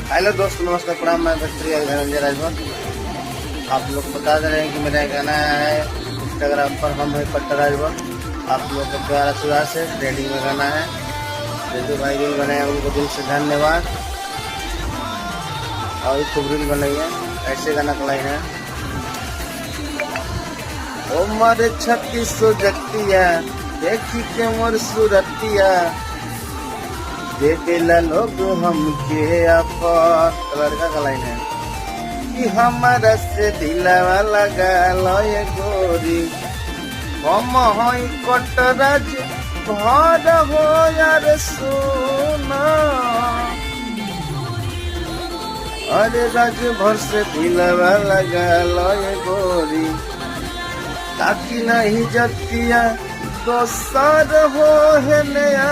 Hello दोस्तों, नमस्कार, प्रणाम। मैं भक्तप्रिया धनंजय राजभर। आप लोग बता दे रहे हैं कि मेरा गाना है इंस्टाग्राम पर, हम है पट्टा राजभर। आप लोग का प्यार आशीर्वाद से ट्रेंडिंग में गाना है। जो भाई रील बनाए उनको दिल से धन्यवाद। और खूब रील बनाई है, ऐसे गाना कलाई है। ओ मारे 3600 जगतिया देखी के मोर सूरतिया, दे दिला लोग हमके आफर। लड़का का लाइन है कि हमारा से दिलावा लगा लय गोरी, हम हई कटराज भर हो यार सोना। अरे राज भर से दिलावा लगा लय गोरी, ताकि नहीं जतिया दोसर हो है नया।